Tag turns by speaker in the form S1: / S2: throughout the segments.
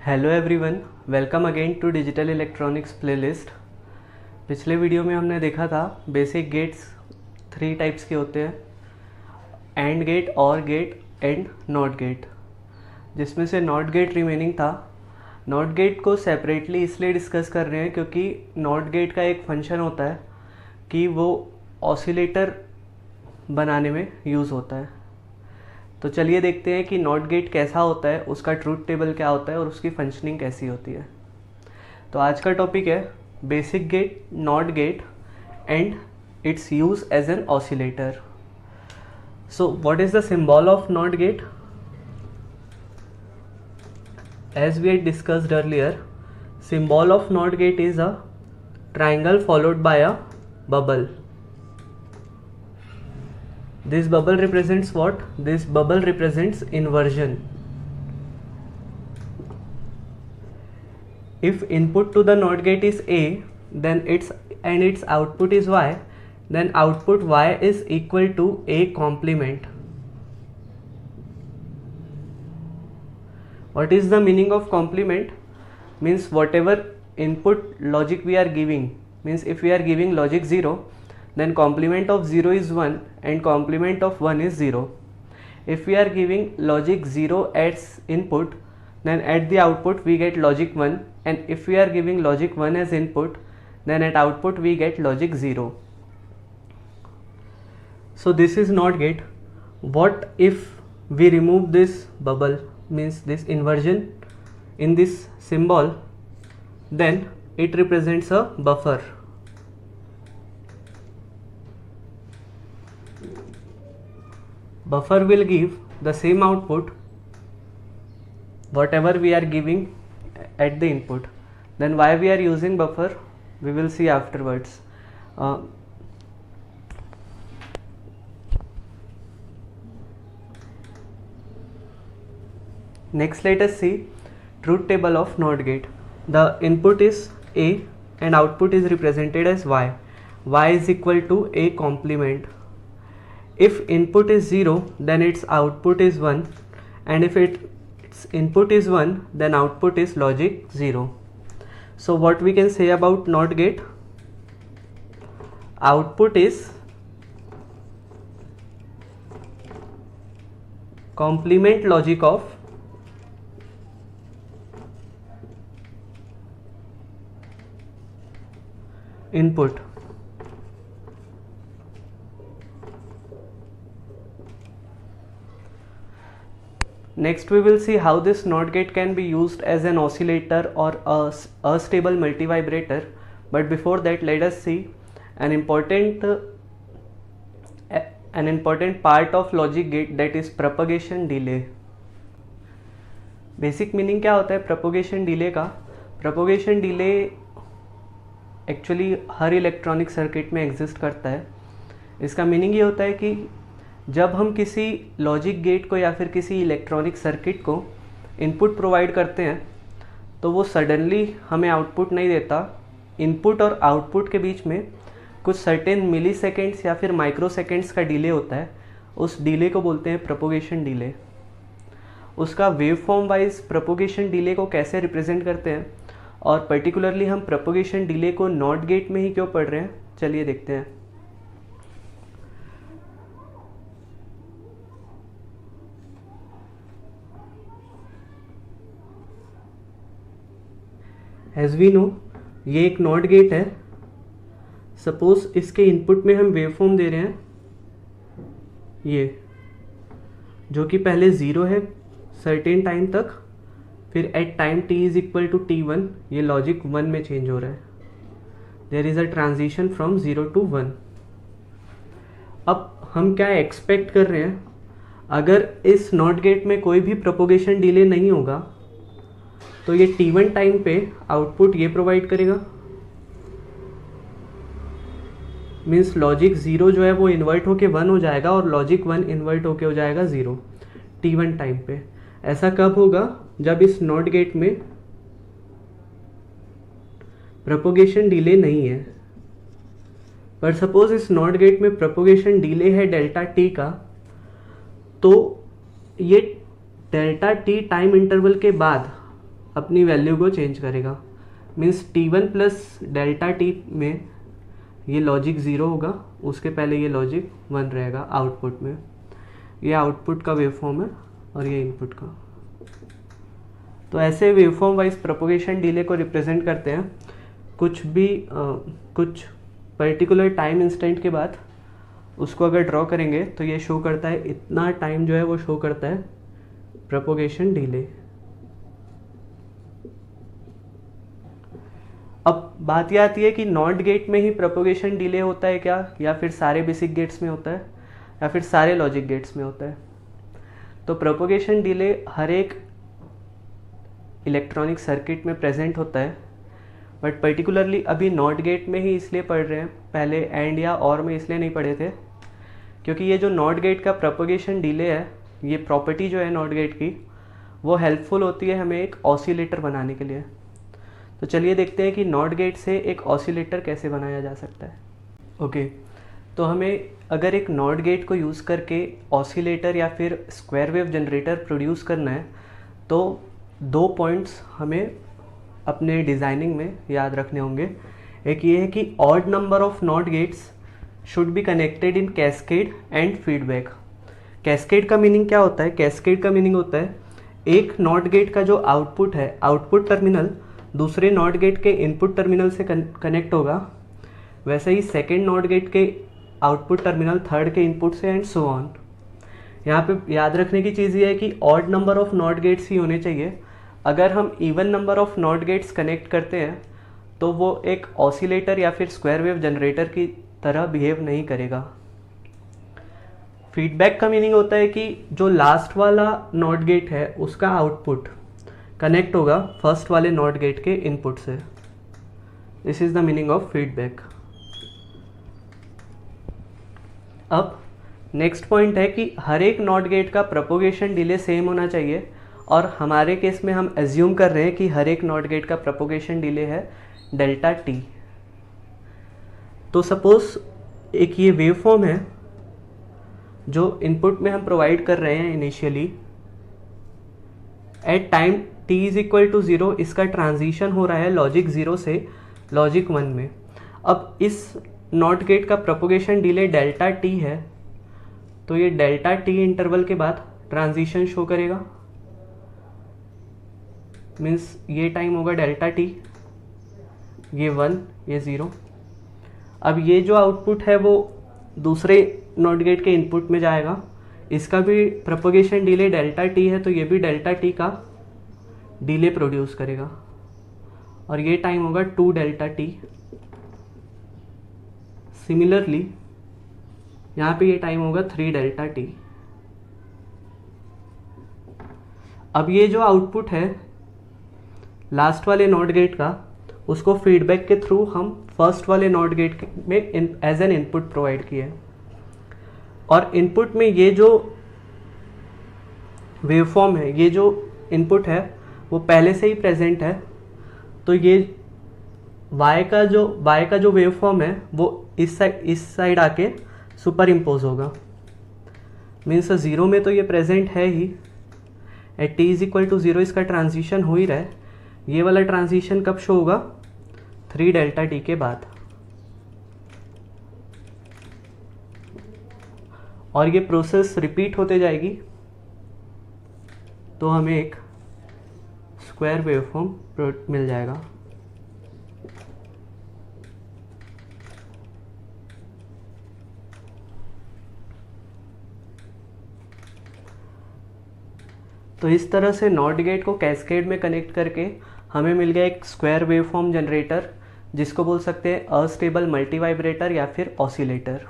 S1: Hello everyone, welcome again to digital electronics playlist. पिछले video में हमने देखा था बेसिक गेट्स 3 टाइप्स के होते हैं, एंड गेट, और गेट एंड नॉट गेट, जिसमें से नॉट गेट रिमेनिंग था। नॉट गेट को सेपरेटली इसलिए डिस्कस कर रहे हैं क्योंकि नॉट गेट का एक फंक्शन होता है कि वो ऑसिलेटर बनाने में यूज़ होता है। तो चलिए देखते हैं कि नॉट गेट कैसा होता है, उसका ट्रूथ टेबल क्या होता है और उसकी फंक्शनिंग कैसी होती है। तो आज का टॉपिक है basic gate, not gate and its use as an oscillator. So what is the symbol of not gate? As we had discussed earlier, symbol of NOT gate is a triangle followed by a bubble. This bubble represents what? This bubble represents inversion. If input to the NOT gate is A, then its output is Y, then output Y is equal to A complement. What is the meaning of complement? Means whatever input logic we are giving, means if we are giving logic 0, then complement of 0 is 1 and complement of 1 is 0. If we are giving logic 0 as input, then at the output we get logic 1, and if we are giving logic 1 as input, then at output we get logic 0. So this is NOT gate. What if we remove this bubble, means this inversion in this symbol? Then it represents a buffer. Buffer will give the same output whatever we are giving at the input. Then why we are using buffer, we will see afterwards. Next, let us see truth table of NOT gate. The input is A and output is represented as Y. Y is equal to A complement. If input is 0, then its output is 1, and if its input is 1, then output is logic 0. So what we can say about NOT gate? Output is complement logic of input. Next we will see how this NOT gate can be used as an oscillator or a stable multivibrator. But before that, let us see an important part of logic gate, that is propagation delay. Basic meaning क्या होता है propagation delay का? Propagation delay actually हर electronic circuit में exist करता है। इसका meaning ये होता है कि जब हम किसी लॉजिक गेट को या फिर किसी इलेक्ट्रॉनिक सर्किट को इनपुट प्रोवाइड करते हैं तो वो सडनली हमें आउटपुट नहीं देता। इनपुट और आउटपुट के बीच में कुछ सर्टेन मिली सेकेंड्स या फिर माइक्रो सेकेंड्स का डिले होता है। उस डिले को बोलते हैं प्रोपोगेशन डिले। उसका wave form wise propagation delay को कैसे रिप्रेजेंट करते हैं, और पर्टिकुलरली हम प्रोपोगेशन डिले को नॉट गेट में ही क्यों पढ़ रहे हैं, चलिए देखते हैं। एज वी नो, ये एक नॉट गेट है। सपोज इसके इनपुट में हम वेवफॉर्म दे रहे हैं, ये जो कि पहले 0 है सर्टेन टाइम तक, फिर at time t is equal to t1 ये लॉजिक 1 में चेंज हो रहा है। There is a transition from 0 to 1। अब हम क्या एक्सपेक्ट कर रहे हैं, अगर इस नॉट गेट में कोई भी प्रोपोगेशन डिले नहीं होगा तो ये t1 टाइम पे आउटपुट ये प्रोवाइड करेगा। मीन्स लॉजिक 0 जो है वो इन्वर्ट होके 1 हो जाएगा और लॉजिक 1 इन्वर्ट होके हो जाएगा 0 t1 टाइम पे। ऐसा कब होगा? जब इस नॉट गेट में प्रोपोगेशन डिले नहीं है। पर सपोज इस नॉट गेट में प्रोपोगेशन डिले है डेल्टा टी का, तो ये डेल्टा टी टाइम इंटरवल के बाद अपनी वैल्यू को चेंज करेगा। Means T1 plus delta T में ये लॉजिक 0 होगा, उसके पहले ये लॉजिक 1 रहेगा आउटपुट में। ये आउटपुट का वेवफॉर्म है और ये इनपुट का। तो ऐसे वेवफॉर्म वाइज प्रोपोगेशन डिले को रिप्रेजेंट करते हैं। कुछ पर्टिकुलर टाइम इंस्टेंट के बाद उसको अगर ड्रॉ करेंगे तो ये शो करता है, इतना टाइम जो है वो शो करता है प्रोपोगेशन डिले। अब बात यह आती है कि नॉट गेट में ही प्रोपोगेशन डिले होता है क्या, या फिर सारे बेसिक गेट्स में होता है, या फिर सारे लॉजिक गेट्स में होता है। तो प्रोपोगेशन डिले हर एक इलेक्ट्रॉनिक सर्किट में प्रेजेंट होता है, बट पर्टिकुलरली अभी नॉट गेट में ही इसलिए पढ़ रहे हैं, पहले एंड या और में इसलिए नहीं पढ़े थे क्योंकि ये जो नॉट गेट का प्रोपोगेशन डिले है, ये प्रॉपर्टी जो है नॉट गेट की, वो हेल्पफुल होती है हमें एक ऑसिलेटर बनाने के लिए। तो चलिए देखते हैं कि नॉट गेट से एक ऑसिलेटर कैसे बनाया जा सकता है। ओके, तो हमें अगर एक नॉट गेट को यूज़ करके ऑसिलेटर या फिर स्क्वायर वेव जनरेटर प्रोड्यूस करना है तो 2 पॉइंट्स हमें अपने डिज़ाइनिंग में याद रखने होंगे। एक ये है कि odd number of not gates should be connected in cascade and feedback. Cascade का मीनिंग क्या होता है? कैस्केड का मीनिंग होता है एक नॉट गेट का जो आउटपुट है, आउटपुट टर्मिनल दूसरे नॉट गेट के इनपुट टर्मिनल से कनेक्ट होगा, वैसे ही सेकेंड नॉट गेट के आउटपुट टर्मिनल थर्ड के इनपुट से, एंड सो ऑन। यहाँ पे याद रखने की चीज़ ये है कि odd number of not gates ही होने चाहिए। अगर हम even number of not gates connect करते हैं तो वो एक ऑसिलेटर या फिर स्क्वायर वेव जनरेटर की तरह बिहेव नहीं करेगा। फीडबैक का मीनिंग होता है कि जो लास्ट वाला नॉट गेट है उसका आउटपुट कनेक्ट होगा फर्स्ट वाले नॉट गेट के इनपुट से। This is the meaning of feedback. अब नेक्स्ट पॉइंट है कि हर एक नॉट गेट का प्रोपोगेशन डिले सेम होना चाहिए, और हमारे केस में हम एज्यूम कर रहे हैं कि हर एक नॉट गेट का प्रोपोगेशन डिले है डेल्टा टी। तो सपोज एक ये वेव फॉर्म है जो इनपुट में हम प्रोवाइड कर रहे हैं initially, at time t is equal to 0 इसका ट्रांजिशन हो रहा है लॉजिक 0 से लॉजिक 1 में। अब इस नॉट गेट का प्रोपोगेशन डिले डेल्टा t है, तो ये डेल्टा t इंटरवल के बाद ट्रांजिशन शो करेगा। मीन्स ये टाइम होगा डेल्टा t, ये 1, ये 0। अब ये जो आउटपुट है वो दूसरे नॉट गेट के इनपुट में जाएगा, इसका भी प्रोपोगेशन डिले डेल्टा टी है, तो ये भी डेल्टा टी का डिले प्रोड्यूस करेगा, और ये टाइम होगा 2 डेल्टा टी। सिमिलरली यहाँ पे ये टाइम होगा 3 डेल्टा टी। अब ये जो आउटपुट है लास्ट वाले नॉट गेट का, उसको फीडबैक के थ्रू हम फर्स्ट वाले नॉट गेट में एज एन इनपुट प्रोवाइड किया, और इनपुट में ये जो वेवफॉर्म है, ये जो इनपुट है वो पहले से ही प्रेजेंट है, तो ये y का जो वेवफॉर्म है वो इस साइड आके सुपर इम्पोज होगा। मीन्स 0 में तो ये प्रेजेंट है ही, at t is equal to 0 इसका ट्रांजिशन हो ही रहा है। ये वाला ट्रांजिशन कब शो होगा? 3 डेल्टा t के बाद। और ये प्रोसेस रिपीट होते जाएगी, तो हमें एक स्क्वायर वेवफॉर्म मिल जाएगा। तो इस तरह से नॉट गेट को कैस्केड में कनेक्ट करके हमें मिल गया एक स्क्वायर वेवफॉर्म जनरेटर, जिसको बोल सकते हैं अस्टेबल मल्टीवाइब्रेटर या फिर ऑसिलेटर।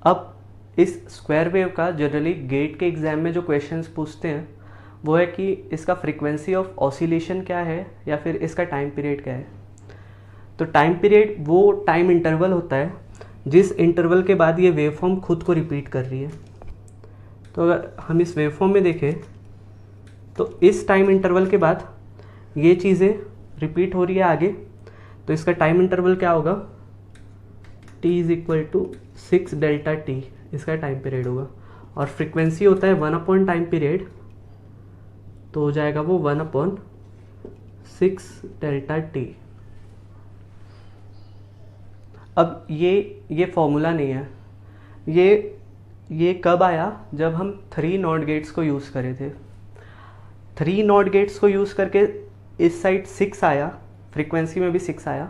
S1: अब इस स्क्वायर वेव का जनरली गेट के एग्जाम में जो क्वेश्चंस पूछते हैं वो है कि इसका फ्रीक्वेंसी ऑफ ऑसिलेशन क्या है या फिर इसका टाइम पीरियड क्या है। तो टाइम पीरियड वो टाइम इंटरवल होता है जिस इंटरवल के बाद ये वेवफॉर्म खुद को रिपीट कर रही है। तो अगर हम इस वेवफॉर्म में देखें तो इस टाइम इंटरवल के बाद ये चीज़ें रिपीट हो रही है आगे, तो इसका टाइम इंटरवल क्या होगा? t is equal to 6 delta t इसका टाइम पीरियड होगा, और फ्रीक्वेंसी होता है 1 अपॉन टाइम पीरियड, तो हो जाएगा वो 1/6 डेल्टा टी। अब ये फॉर्मूला नहीं है, ये कब आया, जब हम 3 नॉट गेट्स को यूज़ करे थे। 3 नॉट गेट्स को यूज़ करके इस साइड 6 आया, फ्रीक्वेंसी में भी 6 आया।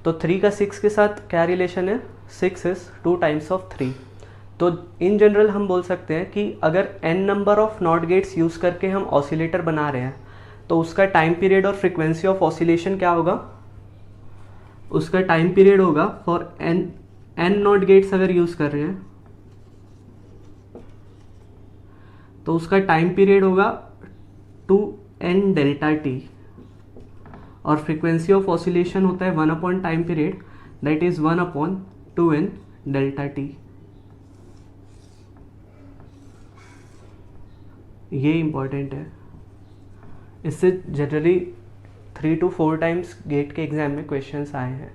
S1: तो 3 का 6 के साथ क्या रिलेशन है, 6 इज 2 टाइम्स ऑफ 3। तो इन जनरल हम बोल सकते हैं कि अगर n number of not gates use करके हम ऑसिलेटर बना रहे हैं तो उसका टाइम पीरियड और फ्रीक्वेंसी ऑफ ऑसिलेशन क्या होगा, उसका टाइम पीरियड होगा फॉर n नॉट गेट्स अगर यूज़ कर रहे हैं तो उसका टाइम पीरियड होगा 2n डेल्टा टी, और फ्रीक्वेंसी ऑफ ऑसिलेशन होता है 1 upon time period, that is 1/2n delta T. ये इम्पॉर्टेंट है, इससे जनरली 3 to 4 टाइम्स गेट के एग्जाम में क्वेश्चंस आए हैं।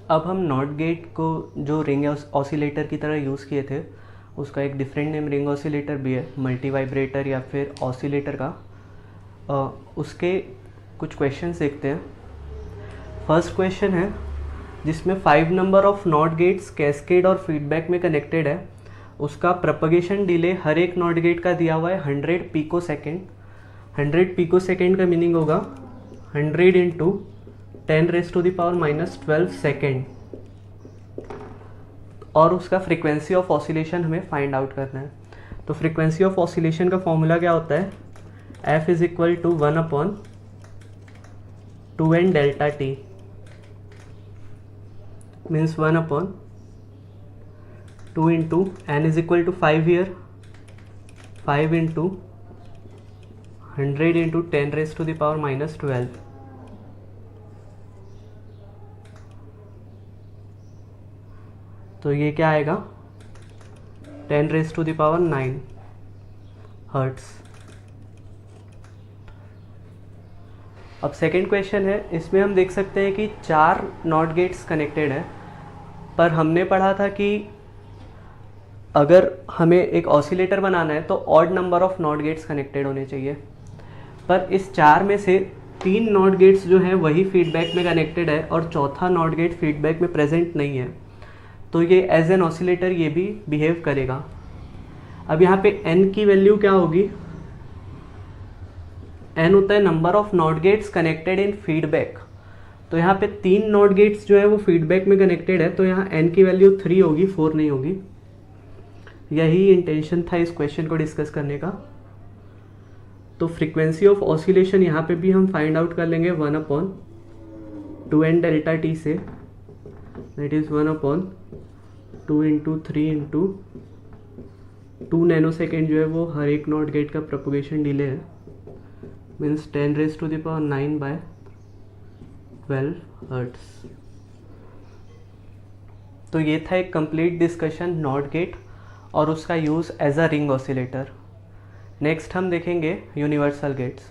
S1: अब हम नॉट गेट को जो रिंग ऑसिलेटर की तरह यूज़ किए थे, उसका एक डिफरेंट नेम रिंग ऑसिलेटर भी है, मल्टी वाइब्रेटर या फिर ऑसिलेटर का। उसके कुछ क्वेश्चंस देखते हैं। फर्स्ट क्वेश्चन है जिसमें 5 number of not gates cascade और फीडबैक में कनेक्टेड है। उसका प्रोपगेशन डिले हर एक नॉट गेट का दिया हुआ है 100 पिको सेकेंड। 100 पिको सेकेंड का मीनिंग होगा 100 इंटू 10⁻⁻12 सेकेंड, और उसका फ्रीक्वेंसी ऑफ ऑसिलेशन हमें फाइंड आउट करना है। तो फ्रीक्वेंसी ऑफ ऑसिलेशन का फॉर्मूला क्या होता है, f is equal to 1/2n delta T, means 1/2 into n is equal to 5 year, 5 into 100 into 10⁻⁻12। तो ये क्या आएगा 10⁻9 हर्ट्स। अब सेकेंड क्वेश्चन है, इसमें हम देख सकते हैं कि 4 नॉट गेट्स कनेक्टेड है, पर हमने पढ़ा था कि अगर हमें एक ऑसिलेटर बनाना है तो odd number of not gates connected होने चाहिए। पर इस 4 में से 3 नॉट गेट्स जो हैं वही फीडबैक में कनेक्टेड है और चौथा नॉट गेट फीडबैक में प्रेजेंट नहीं है, तो ये एज एन ऑसिलेटर ये भी बिहेव करेगा। अब यहाँ पे n की वैल्यू क्या होगी, n होता है number of not gates connected in feedback. तो यहाँ पे 3 नॉट गेट्स जो है वो फीडबैक में कनेक्टेड है, तो यहाँ n की वैल्यू 3 होगी, 4 नहीं होगी। यही इंटेंशन था इस क्वेश्चन को डिस्कस करने का। तो फ्रीक्वेंसी ऑफ ऑसिलेशन यहाँ पे भी हम फाइंड आउट कर लेंगे 1/2n डेल्टा टी से, that is 1/2 into 3 into 2 nano second जो है वो हर एक नॉट गेट का प्रोपगेशन डिले है, मीन्स 10⁻9/12 हर्ट्स। तो ये था एक कंप्लीट डिस्कशन नॉट गेट और उसका use as a ring oscillator. Next हम देखेंगे यूनिवर्सल गेट्स।